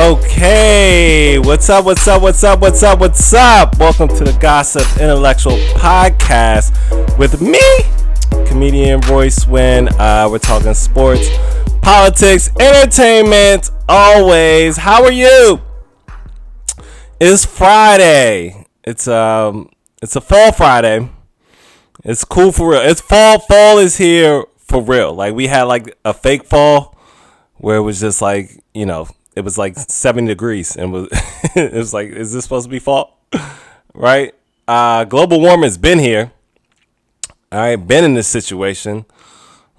Okay, what's up? Welcome to the Gossip Intellectual Podcast with me, comedian Royce Wynn. We're talking sports, politics, entertainment, always. How are you? It's Friday. It's a fall Friday. It's cool for real. It's fall. Fall is here for real. Like, we had like a fake fall where it was just like, it was like 70 degrees and it was like, is this supposed to be fall? Right? Global warming's been here. All right, been in this situation.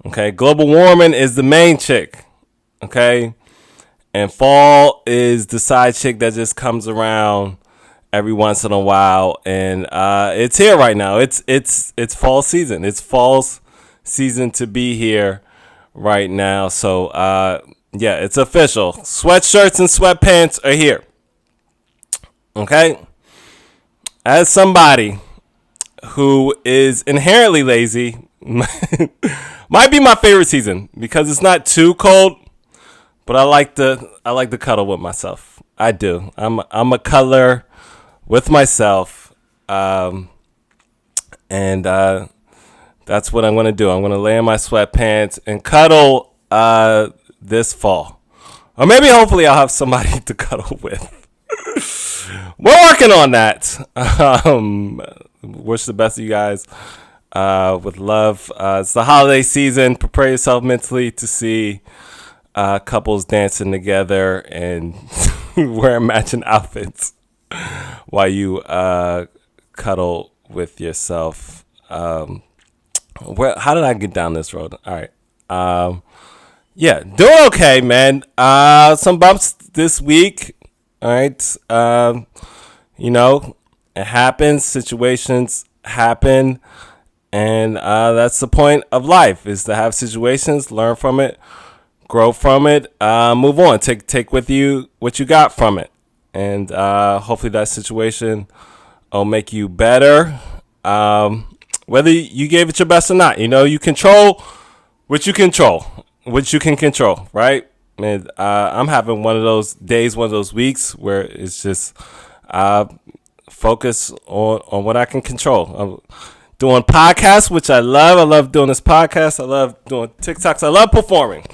Okay, global warming is the main chick. Okay, and fall is the side chick that just comes around every once in a while, and it's here right now. It's fall season. It's fall's season to be here right now. So yeah, it's official. Sweatshirts and sweatpants are here. Okay? As somebody who is inherently lazy, might be my favorite season because it's not too cold, but I like to cuddle with myself. I do. I'm a cuddler with myself. And that's what I'm going to do. I'm going to lay in my sweatpants and cuddle this fall, or maybe hopefully I'll have somebody to cuddle with. We're working on that. Wish the best of you guys with love. It's the holiday season. Prepare yourself mentally to see couples dancing together and wearing matching outfits while you cuddle with yourself. How did I get down this road? All right. Yeah, doing okay, man. Some bumps this week. All right. It happens. Situations happen. And that's the point of life, is to have situations, learn from it, grow from it, move on. Take with you what you got from it. And hopefully that situation will make you better. Whether you gave it your best or not. You control what you control. Which you can control, right? And I'm having one of those days, one of those weeks where it's just focus on what I can control. I'm doing podcasts, which I love. I love doing this podcast. I love doing TikToks. I love performing.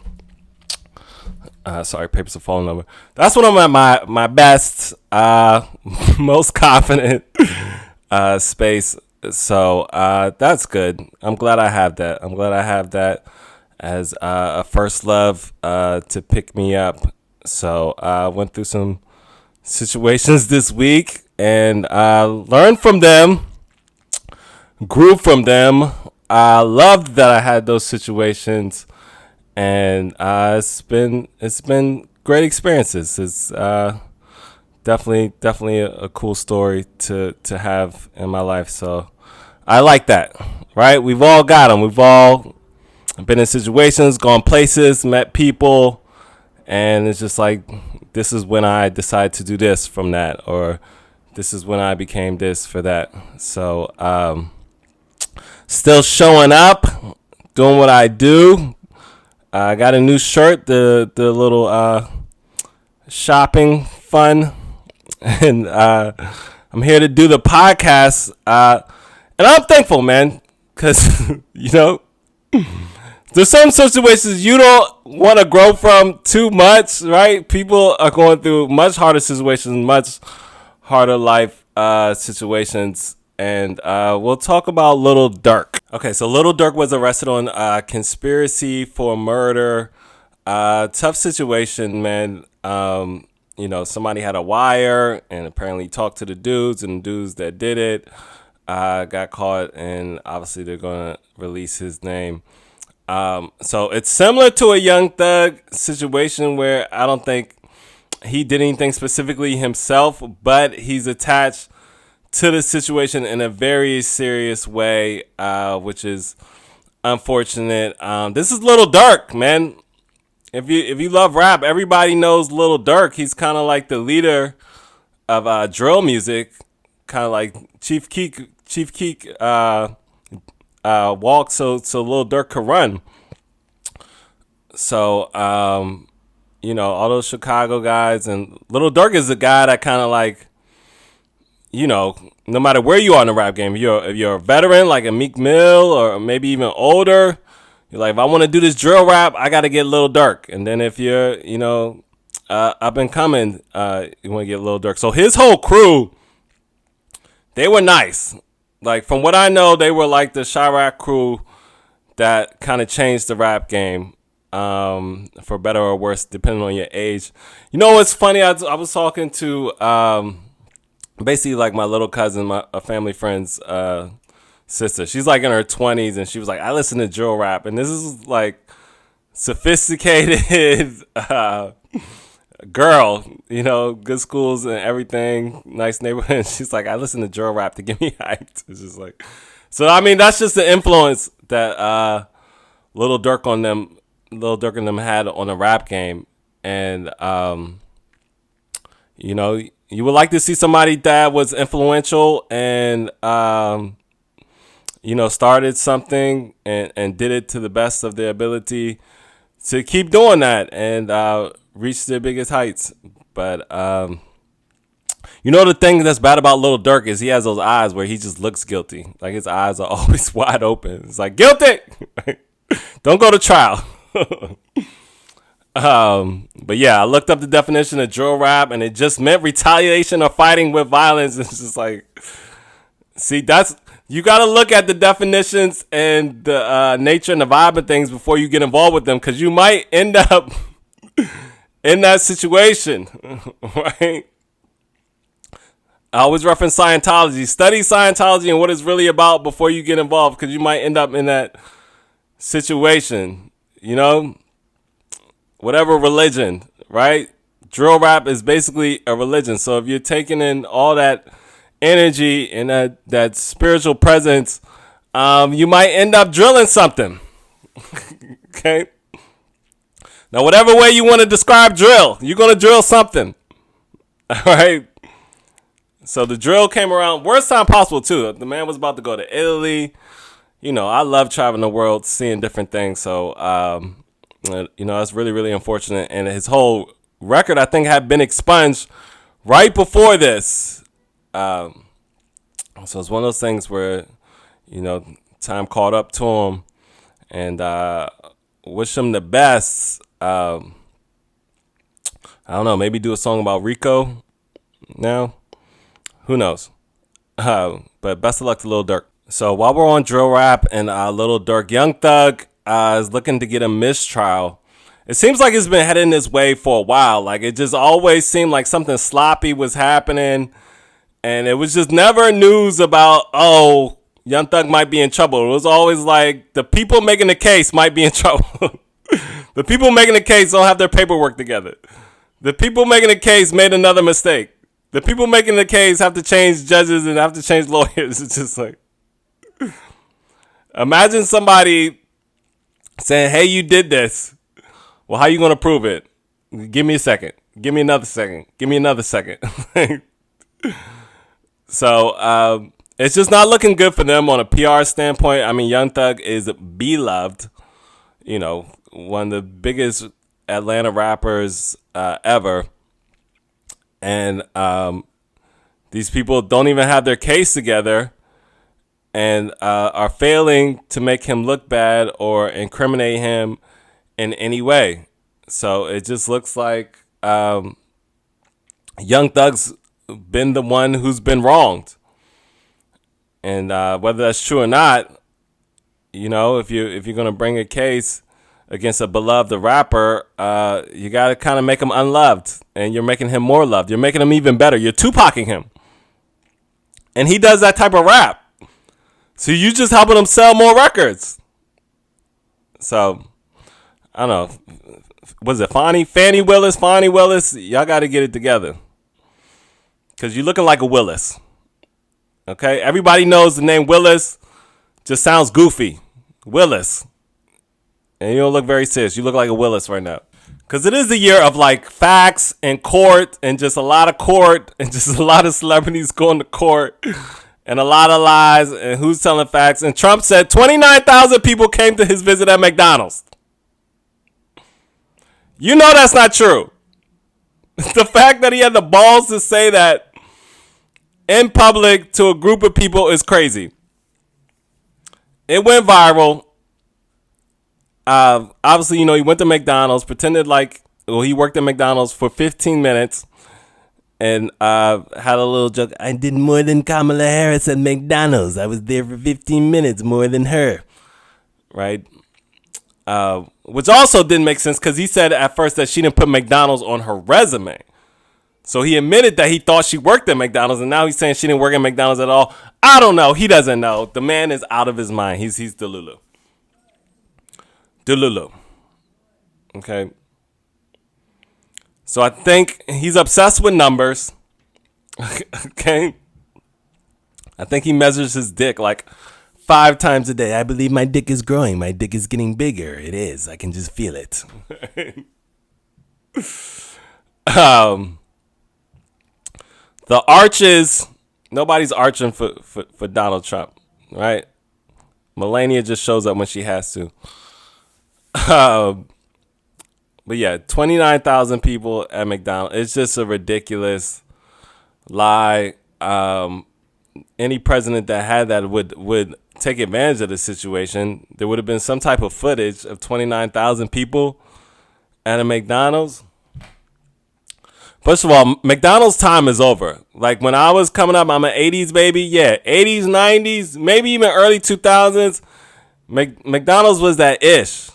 Sorry, papers are falling over. That's when I'm at my best, most confident space. So that's good. I'm glad I have that. As a first love to pick me up. So I went through some situations this week and learned from them, grew from them. I loved that I had those situations, and it's been great experiences. It's definitely a cool story to have in my life. So I like that, right? We've all got them. We've all been in situations, gone places, met people, and it's just like, this is when I decided to do this from that, or this is when I became this for that. So still showing up, doing what I do. I got a new shirt, the little shopping fun, and I'm here to do the podcast, and I'm thankful, man, because there's some situations you don't want to grow from too much, right? People are going through much harder situations, much harder life situations. And we'll talk about Little Durk. Okay, so Little Durk was arrested on conspiracy for murder. Tough situation, man. Somebody had a wire and apparently talked to the dudes, and the dudes that did it got caught, and obviously they're going to release his name. So it's similar to a Young Thug situation where I don't think he did anything specifically himself, but he's attached to the situation in a very serious way, which is unfortunate. This is Little Durk, man. If you love rap, everybody knows Little Durk. He's kind of like the leader of drill music, kind of like Chief Keef walk so Lil Durk could run. So all those Chicago guys, and Lil Durk is a guy that kind of like, no matter where you are in the rap game, if you're a veteran like a Meek Mill or maybe even older, you're like, if I want to do this drill rap, I got to get Lil Durk. And then if you're, up and coming, you want to get Lil Durk. So his whole crew, they were nice. Like, from what I know, they were like the Chirac crew that kind of changed the rap game, for better or worse, depending on your age. You know what's funny? I was talking to basically like my little cousin, a family friend's sister. She's like in her 20s, and she was like, I listen to drill rap, and this is like sophisticated girl, good schools and everything, nice neighborhood. And she's like, I listen to drill rap to get me hyped. It's just like, so I mean, that's just the influence that Lil Durk and them had on the rap game. And you would like to see somebody that was influential and started something and did it to the best of their ability to keep doing that and reach their biggest heights. But the thing that's bad about Lil Durk is he has those eyes where he just looks guilty. Like, his eyes are always wide open. It's like, guilty. Don't go to trial. But yeah, I looked up the definition of drill rap, and it just meant retaliation or fighting with violence. It's just like, see, you got to look at the definitions and the nature and the vibe of things before you get involved with them, because you might end up in that situation, right? I always reference Scientology. Study Scientology and what it's really about before you get involved, because you might end up in that situation, whatever religion, right? Drill rap is basically a religion. So if you're taking in all that energy and that spiritual presence, you might end up drilling something. Okay? Now, whatever way you want to describe drill, you're going to drill something. All right? So the drill came around worst time possible, too. The man was about to go to Italy. I love traveling the world, seeing different things. So, that's really, really unfortunate. And his whole record, I think, had been expunged right before this. So it's one of those things where, time caught up to him, and wish him the best. I don't know, maybe do a song about Rico now. Who knows? But best of luck to Lil Durk. So while we're on drill rap and Lil Durk, Young Thug is looking to get a mistrial. It seems like it's been heading this way for a while. Like, it just always seemed like something sloppy was happening. And it was just never news about, Young Thug might be in trouble. It was always like, the people making the case might be in trouble. The people making the case don't have their paperwork together. The people making the case made another mistake. The people making the case have to change judges and have to change lawyers. It's just like, imagine somebody saying, hey, you did this. Well, how you going to prove it? Give me a second. Give me another second. Give me another second. So it's just not looking good for them on a PR standpoint. I mean, Young Thug is beloved, one of the biggest Atlanta rappers ever. And these people don't even have their case together and are failing to make him look bad or incriminate him in any way. So it just looks like Young Thug's been the one who's been wronged. And whether that's true or not, if you're going to bring a case against a beloved rapper, you got to kind of make him unloved, and you're making him more loved. You're making him even better. You're Tupacing him. And he does that type of rap. So you just helping him sell more records. So, I don't know. Was it Fannie Willis? Y'all got to get it together. Because you're looking like a Willis. Okay? Everybody knows the name Willis. Just sounds goofy. Willis. And you don't look very serious. You look like a Willis right now. Because it is the year of like facts and court and just a lot of court and just a lot of celebrities going to court and a lot of lies and who's telling facts. And Trump said 29,000 people came to his visit at McDonald's. You know that's not true. The fact that he had the balls to say that in public to a group of people is crazy. It went viral. Obviously, he went to McDonald's, pretended like he worked at McDonald's for 15 minutes, and had a little joke. I did more than Kamala Harris at McDonald's. I was there for 15 minutes more than her, right? Which also didn't make sense because he said at first that she didn't put McDonald's on her resume. So he admitted that he thought she worked at McDonald's, and now he's saying she didn't work at McDonald's at all. I don't know. He doesn't know. The man is out of his mind. He's Delulu. Delulu. Okay. So I think he's obsessed with numbers. Okay. I think he measures his dick like 5 times a day. I believe my dick is growing. My dick is getting bigger. It is. I can just feel it. The arches, nobody's arching for Donald Trump, right? Melania just shows up when she has to. But yeah, 29,000 people at McDonald's. It's just a ridiculous lie. Any president that had that would take advantage of the situation. There would have been some type of footage of 29,000 people at a McDonald's. First of all, McDonald's time is over. Like when I was coming up, I'm an 80s baby. Yeah, 80s, 90s, maybe even early 2000s. McDonald's was that ish.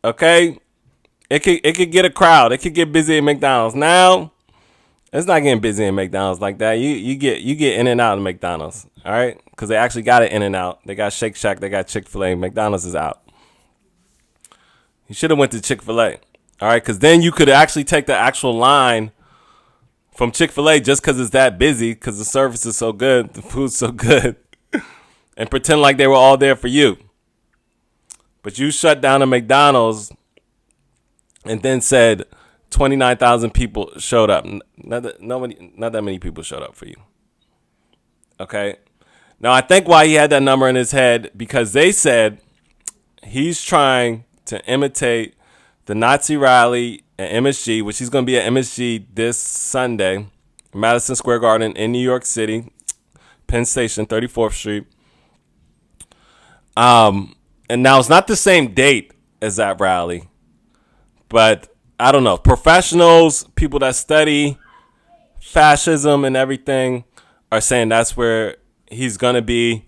Okay? It could get a crowd. It could get busy at McDonald's. Now, it's not getting busy at McDonald's like that. You get in and out of McDonald's. All right? Because they actually got it in and out. They got Shake Shack. They got Chick-fil-A. McDonald's is out. You should have went to Chick-fil-A. All right, because then you could actually take the actual line from Chick-fil-A just because it's that busy, because the service is so good, the food's so good, and pretend like they were all there for you. But you shut down a McDonald's and then said 29,000 people showed up. Not that many people showed up for you. Okay? Now, I think why he had that number in his head, because they said he's trying to imitate the Nazi rally at MSG, which he's going to be at MSG this Sunday, Madison Square Garden in New York City, Penn Station, 34th Street. And now it's not the same date as that rally, but I don't know. Professionals, people that study fascism and everything are saying that's where he's going to be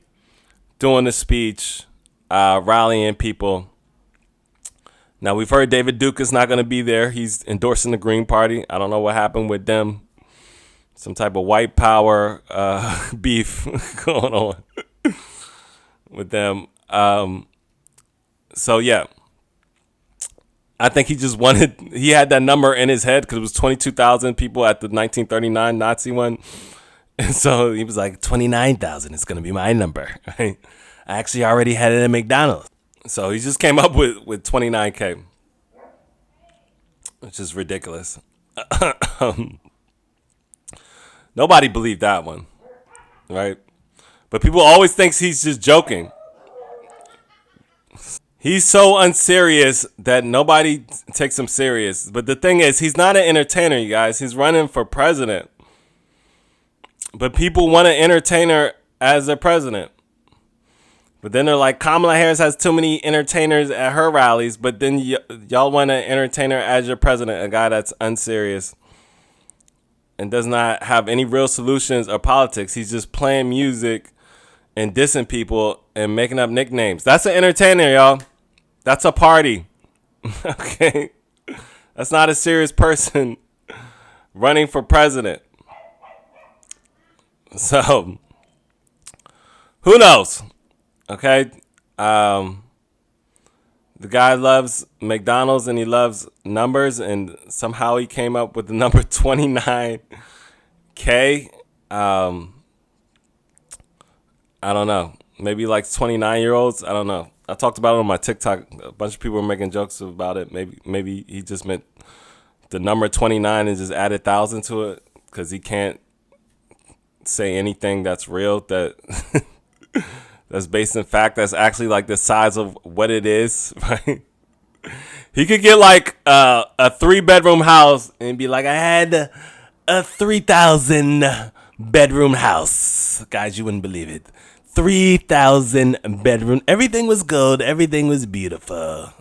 doing the speech, rallying people. Now, we've heard David Duke is not going to be there. He's endorsing the Green Party. I don't know what happened with them. Some type of white power beef going on with them. So, yeah. I think he just he had that number in his head because it was 22,000 people at the 1939 Nazi one. And so he was like, 29,000 is going to be my number. Right? I actually already had it at McDonald's. So he just came up with 29K, which is ridiculous. Nobody believed that one, right? But people always think he's just joking. He's so unserious that nobody takes him serious. But the thing is, he's not an entertainer, you guys. He's running for president. But people want an entertainer as their president. But then they're like, Kamala Harris has too many entertainers at her rallies, but then y'all want an entertainer as your president, a guy that's unserious and does not have any real solutions or politics. He's just playing music and dissing people and making up nicknames. That's an entertainer, y'all. That's a party. Okay? That's not a serious person running for president. So, who knows? Okay, the guy loves McDonald's and he loves numbers, and somehow he came up with the number 29K. I don't know. Maybe like 29-year-olds. I don't know. I talked about it on my TikTok. A bunch of people were making jokes about it. Maybe he just meant the number 29 and just added 1,000 to it because he can't say anything that's real that. That's based in fact. That's actually like the size of what it is, right? He could get like a 3-bedroom house and be like, I had a 3,000 bedroom house. Guys, you wouldn't believe it. 3,000 bedroom. Everything was gold. Everything was beautiful.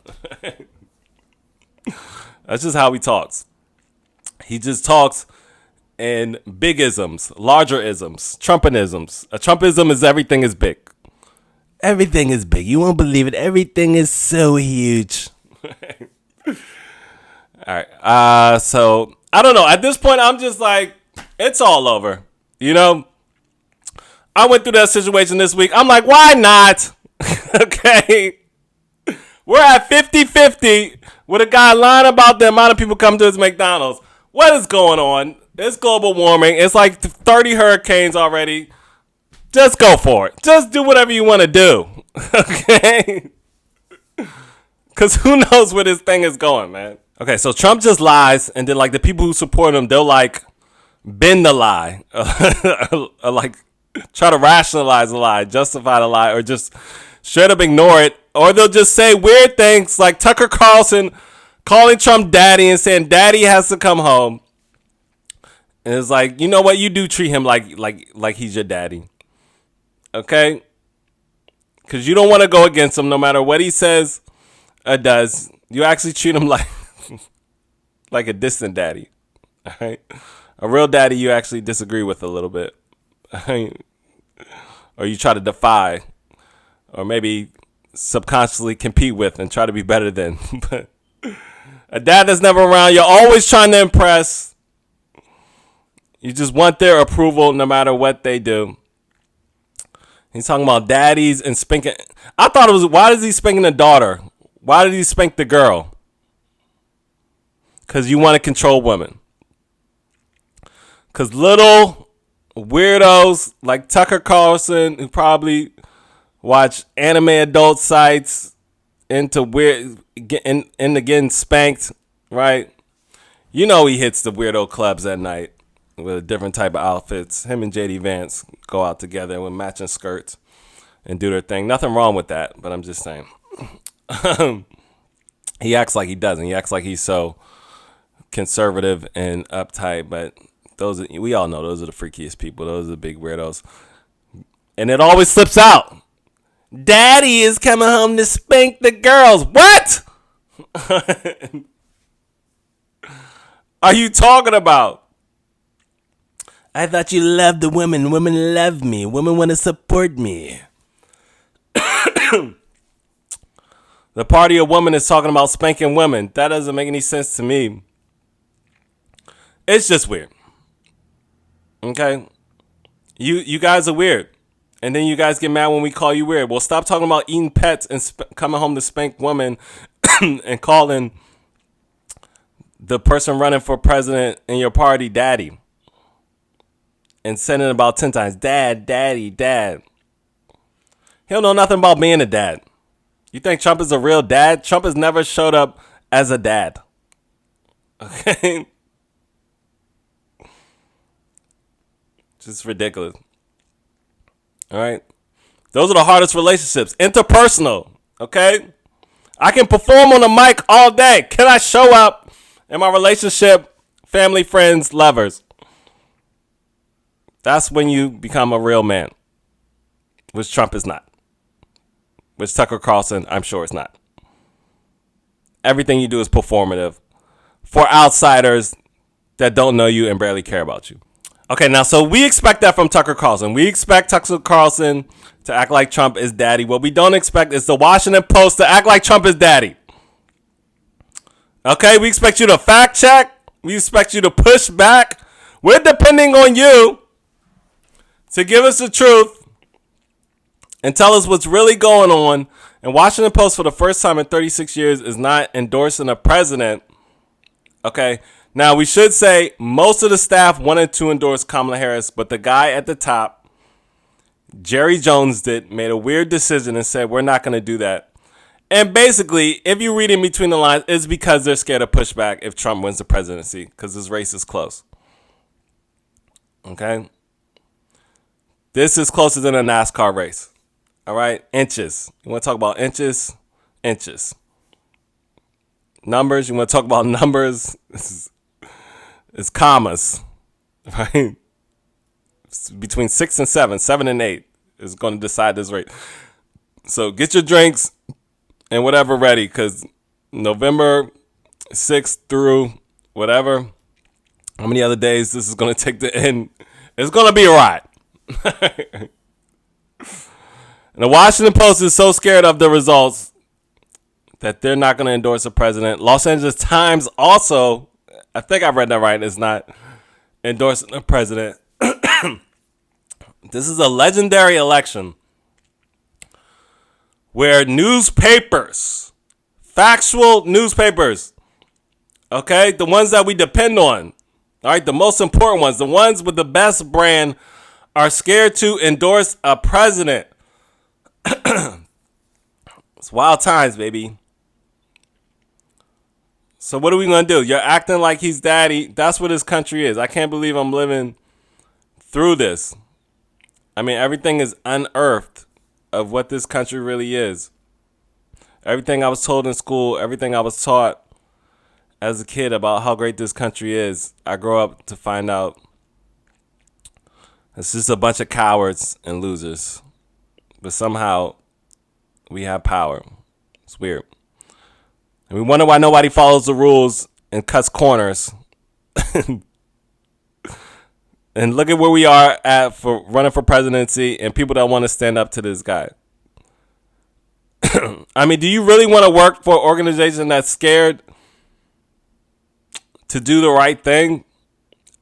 That's just how he talks. He just talks in big isms, larger isms, Trumpisms. A Trumpism is everything is big. Everything is big. You won't believe it. Everything is so huge. All right. So I don't know. At this point, I'm just like, it's all over. You know, I went through that situation this week. I'm like, why not? Okay. We're at 50-50 with a guy lying about the amount of people come to his McDonald's. What is going on? It's global warming. It's like 30 hurricanes already. Just go for it. Just do whatever you want to do. Okay? Because who knows where this thing is going, man. Okay, so Trump just lies, and then like the people who support him, they'll like bend the lie. Or like try to rationalize the lie, justify the lie, or just straight up ignore it. Or they'll just say weird things like Tucker Carlson calling Trump daddy and saying daddy has to come home. And it's like, you know what? You do treat him like he's your daddy. Okay? Because you don't want to go against him no matter what he says or does. You actually treat him like like a distant daddy. All right? A real daddy you actually disagree with a little bit. Or you try to defy. Or maybe subconsciously compete with and try to be better than. But a dad that's never around, you're always trying to impress. You just want their approval no matter what they do. He's talking about daddies and spanking. I thought it was, why is he spanking the daughter? Why did he spank the girl? Because you want to control women. Because little weirdos like Tucker Carlson, who probably watch anime adult sites into weird into getting spanked, right? You know he hits the weirdo clubs at night with a different type of outfits. Him and JD Vance go out together with matching skirts and do their thing. Nothing wrong with that, but I'm just saying. He acts like he doesn't. He acts like he's so conservative and uptight, but we all know those are the freakiest people. Those are the big weirdos. And it always slips out. Daddy is coming home to spank the girls. What are you talking about? I thought you loved the women. Women love me. Women want to support me. The party of women is talking about spanking women. That doesn't make any sense to me. It's just weird. Okay? You guys are weird. And then you guys get mad when we call you weird. Well, stop talking about eating pets and coming home to spank women and calling the person running for president in your party daddy. And sending about 10 times, dad, daddy, dad. He don't know nothing about being a dad. You think Trump is a real dad? Trump has never showed up as a dad. Okay? Just ridiculous. All right? Those are the hardest relationships. Interpersonal. Okay? I can perform on the mic all day. Can I show up in my relationship, family, friends, lovers? That's when you become a real man. Which Trump is not. Which Tucker Carlson, I'm sure, is not. Everything you do is performative for outsiders that don't know you and barely care about you. Okay, now, so we expect that from Tucker Carlson. We expect Tucker Carlson to act like Trump is daddy. What we don't expect is the Washington Post to act like Trump is daddy. Okay, we expect you to fact check. We expect you to push back. We're depending on you to give us the truth and tell us what's really going on. And Washington Post, for the first time in 36 years, is not endorsing a president. Okay. Now, we should say most of the staff wanted to endorse Kamala Harris, but the guy at the top, Jerry Jones, made a weird decision and said, we're not going to do that. And basically, if you read in between the lines, it's because they're scared of pushback if Trump wins the presidency, because this race is close. Okay. This is closer than a NASCAR race. All right. Inches. You want to talk about inches? Inches. numbers, you want to talk about numbers, it's commas, right? It's between 6 and 7, 7 and 8 is going to decide this rate. So get your drinks and whatever ready, because November 6th through whatever, how many other days this is going to take to end, it's going to be a ride. And the Washington Post is so scared of the results that they're not going to endorse a president. Los Angeles Times also, I think I read that right, is not endorsing a president. This is a legendary election where newspapers, factual newspapers, okay, the ones that we depend on, all right, the most important ones, the ones with the best brand, are scared to endorse a president. It's wild times, baby. So what are we going to do? You're acting like he's daddy. That's what this country is. I can't believe I'm living through this. I mean, everything is unearthed of what this country really is. Everything I was told in school, everything I was taught as a kid about how great this country is, I grow up to find out it's just a bunch of cowards and losers. But somehow we have power. It's weird. And we wonder why nobody follows the rules and cuts corners. And look at where we are at for running for presidency and people that want to stand up to this guy. I mean, do you really want to work for an organization that's scared to do the right thing?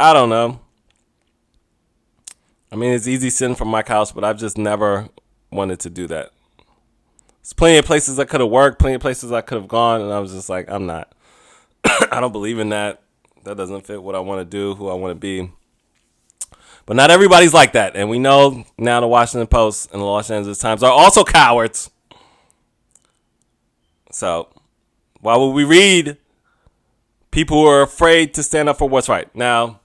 I don't know. I mean, it's easy sitting from my couch, but I've just never wanted to do that. There's plenty of places I could have worked, plenty of places I could have gone, and I was just like, I'm not. I don't believe in that. That doesn't fit what I want to do, who I want to be. But not everybody's like that, and we know now the Washington Post and the Los Angeles Times are also cowards. So why would we read people who are afraid to stand up for what's right? Now,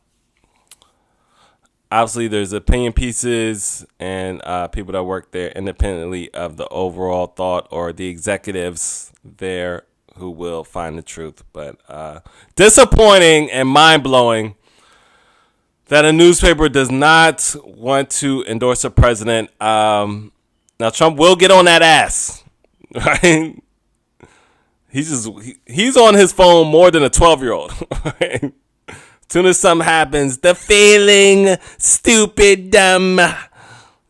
obviously, there's opinion pieces and people that work there independently of the overall thought, or the executives there who will find the truth. But disappointing and mind-blowing that a newspaper does not want to endorse a president. Now, Trump will get on that ass, right? He's on his phone more than a 12-year-old, right? As soon as something happens, the failing, stupid, dumb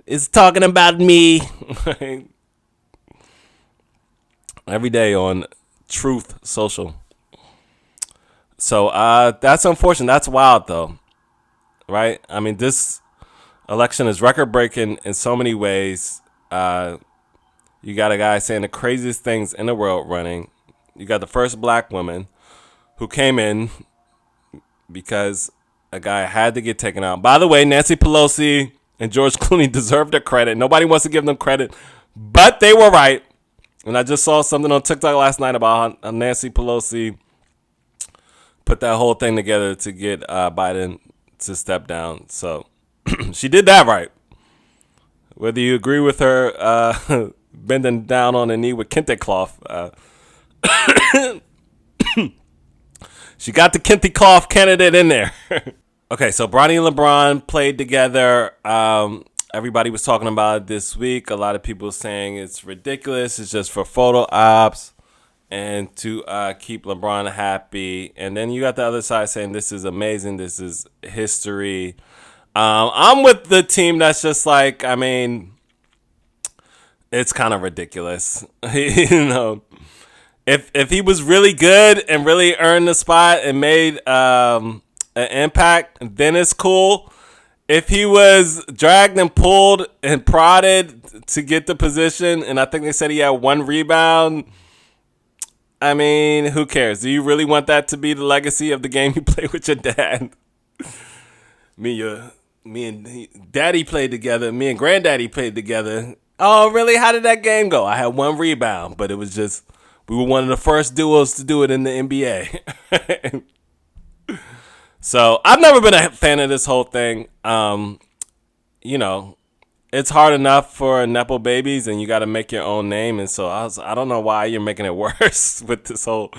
is talking about me. Every day on Truth Social. So that's unfortunate. That's wild, though. Right? I mean, this election is record-breaking in so many ways. You got a guy saying the craziest things in the world running. You got the first black woman who came in because a guy had to get taken out. By the way, Nancy Pelosi and George Clooney deserve their credit. Nobody wants to give them credit, but they were right. And I just saw something on TikTok last night about how Nancy Pelosi put that whole thing together to get Biden to step down. So she did that right. Whether you agree with her bending down on a knee with kente cloth, she got the kente cloth candidate in there. Okay, so Bronny and Lebron played together. Everybody was talking about it this week. A lot of people saying it's ridiculous. It's just for photo ops and to keep LeBron happy. And then you got the other side saying this is amazing. This is history. I'm with the team that's just like, I mean, it's kind of ridiculous. You know, if he was really good and really earned the spot and made an impact, then it's cool. If he was dragged and pulled and prodded to get the position, and I think they said he had 1 rebound, I mean, who cares? Do you really want that to be the legacy of the game you play with your dad? Me and daddy played together. Me and granddaddy played together. Oh, really? How did that game go? I had 1 rebound, but it was just, we were one of the first duos to do it in the NBA. So I've never been a fan of this whole thing. You know, it's hard enough for Nepo babies, and you got to make your own name. And so I don't know why you're making it worse with this whole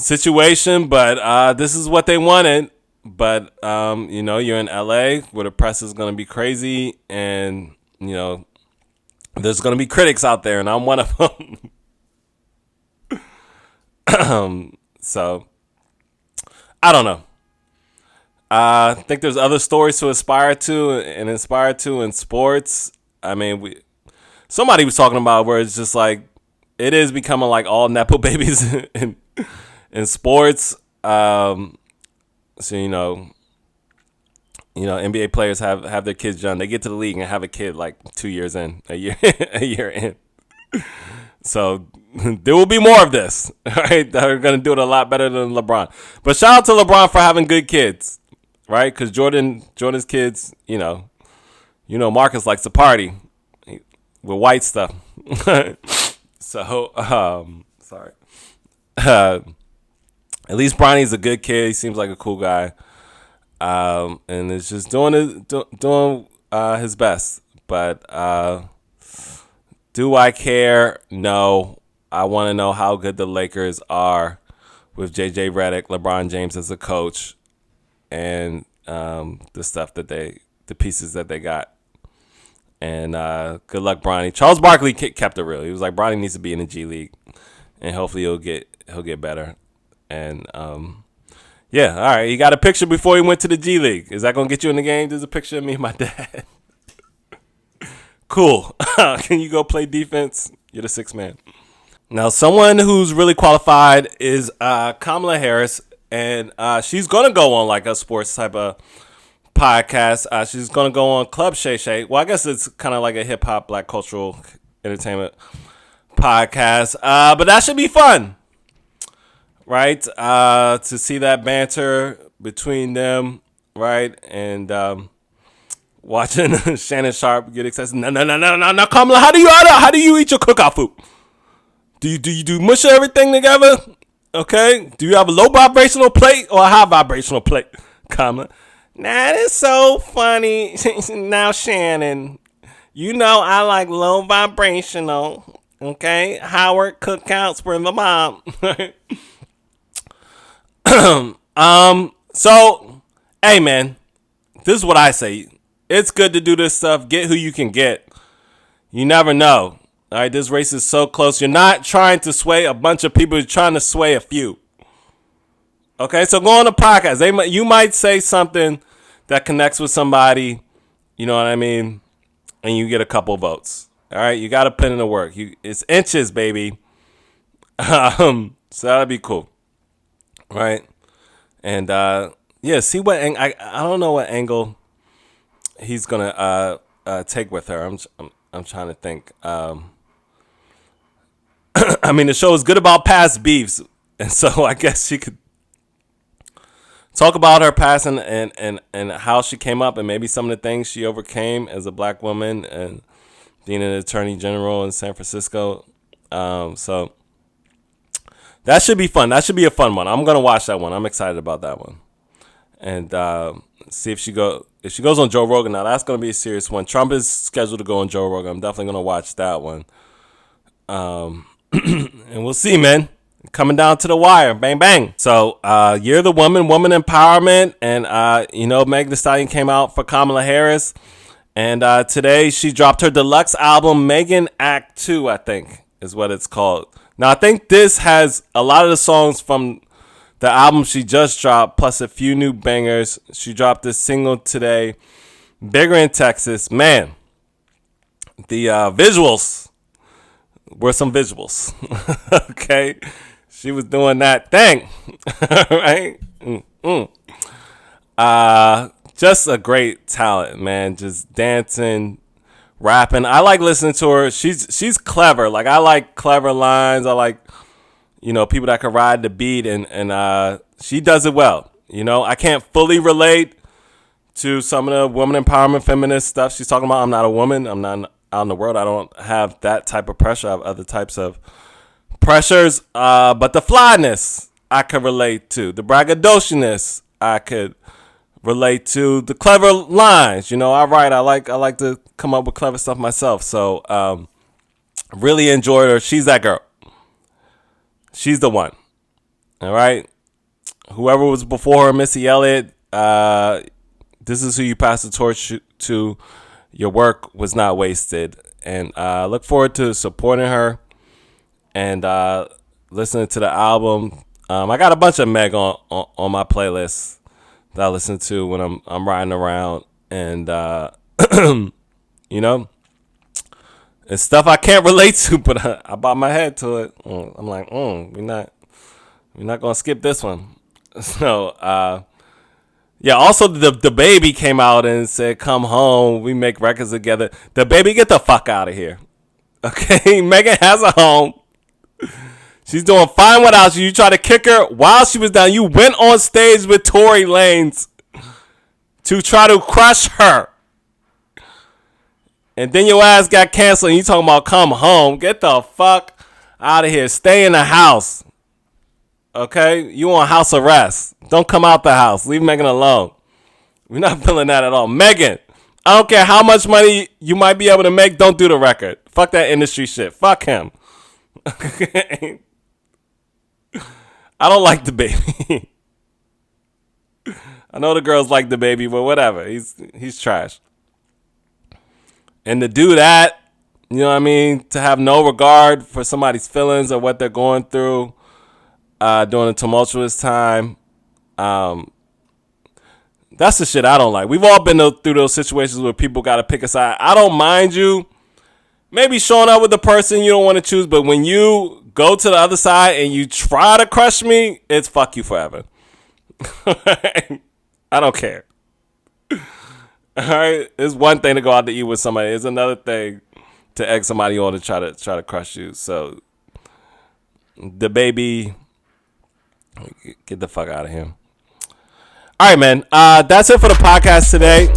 situation, but this is what they wanted. But you're in LA where the press is gonna be crazy, and there's gonna be critics out there, and I'm one of them. So I don't know. I think there's other stories to aspire to and inspire to in sports. I mean, somebody was talking about where it's just like it is becoming like all nepo babies in sports. So NBA players have their kids young. They get to the league and have a kid like 2 years in, a year in. So there will be more of this, right? That are going to do it a lot better than LeBron. But shout out to LeBron for having good kids, right? Because Jordan's kids, Marcus likes to party with white stuff. So, sorry. At least Bronny's a good kid. He seems like a cool guy, and is just doing his best. But do I care? No. I want to know how good the Lakers are with JJ Redick, LeBron James as a coach, and the pieces that they got. And good luck, Bronny. Charles Barkley kept it real. He was like, Bronny needs to be in the G League, and hopefully he'll get better. And yeah, all right. You got a picture before he went to the G League. Is that gonna get you in the game? There's a picture of me and my dad. Cool. Can you go play defense? You're the sixth man. Now, someone who's really qualified is Kamala Harris, and she's gonna go on like a sports type of podcast. She's gonna go on Club Shay. Well, I guess it's kind of like a hip hop, black cultural entertainment podcast. But that should be fun. Right, to see that banter between them, right, and watching Shannon Sharp get excited. No, Kamala, how do you eat your cookout food? Do you mush everything together? Okay, do you have a low vibrational plate or a high vibrational plate, Kamala? That is so funny. Now, Shannon, I like low vibrational. Okay, Howard cookouts for the mom. So, hey man, this is what I say. It's good to do this stuff. Get who you can get. You never know. All right, this race is so close. You're not trying to sway a bunch of people. You're trying to sway a few. Okay, so go on the podcast. You might say something that connects with somebody. You know what I mean? And you get a couple votes. All right, you got to put in the work. It's inches, baby. So that'd be cool. Right, and see what I don't know what angle he's gonna take with her. I'm trying to think. I mean, the show is good about past beefs, and so I guess she could talk about her past and how she came up, and maybe some of the things she overcame as a black woman and being an attorney general in San Francisco. So. That should be fun. That should be a fun one. I'm gonna watch that one. I'm excited about that one, and see if she goes on Joe Rogan. Now that's gonna be a serious one. Trump is scheduled to go on Joe Rogan. I'm definitely gonna watch that one. And we'll see, man. Coming down to the wire, bang bang. So you're the woman empowerment, and Meg Thee Stallion came out for Kamala Harris, and today she dropped her deluxe album, Megan Act 2, I think is what it's called. Now, I think this has a lot of the songs from the album she just dropped, plus a few new bangers. She dropped this single today, Bigger in Texas. Man, the visuals were some visuals. Okay? She was doing that thing. Right? Just a great talent, man. Just dancing, rapping. I like listening to her. She's clever. Like, I like clever lines. I like, people that can ride the beat, and she does it well. I can't fully relate to some of the woman empowerment feminist stuff she's talking about. I'm not a woman. I'm not out in the world. I don't have that type of pressure. I have other types of pressures. But the flyness I could relate to. The braggadociousness I could relate to. The clever lines. I write. I like to come up with clever stuff myself. So really enjoyed her. She's that girl. She's the one. All right. Whoever was before her, Missy Elliott, this is who you pass the torch to. Your work was not wasted. And look forward to supporting her and listening to the album. I got a bunch of Meg on my playlist that I listen to when I'm riding around. And, you know, it's stuff I can't relate to, but I bob my head to it. I'm like, we're not going to skip this one. So, yeah, also the baby came out and said, come home, we make records together. The baby, get the fuck out of here. Okay, Megan has a home. She's doing fine without you. You tried to kick her while she was down. You went on stage with Tory Lanez to try to crush her. And then your ass got canceled and you talking about come home. Get the fuck out of here. Stay in the house. Okay? You on house arrest. Don't come out the house. Leave Megan alone. We're not feeling that at all. Megan, I don't care how much money you might be able to make. Don't do the record. Fuck that industry shit. Fuck him. Okay? I don't like the baby. I know the girls like the baby, but whatever. He's trash. And to do that, you know what I mean? To have no regard for somebody's feelings or what they're going through during a tumultuous time. That's the shit I don't like. We've all been through those situations where people got to pick a side. I don't mind you maybe showing up with the person you don't want to choose, but when you go to the other side and you try to crush me, it's fuck you forever. I don't care. All right, it's one thing to go out to eat with somebody. It's another thing to egg somebody on to try to crush you. So, the baby, get the fuck out of here. All right, man. That's it for the podcast today.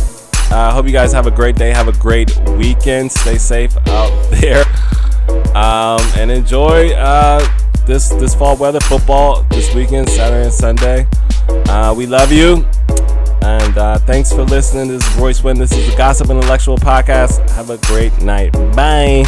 I hope you guys have a great day. Have a great weekend. Stay safe out there, and enjoy this fall weather football this weekend, Saturday and Sunday. We love you. And thanks for listening. This is Royce Wynn. This is the Gossip Intellectual Podcast. Have a great night. Bye.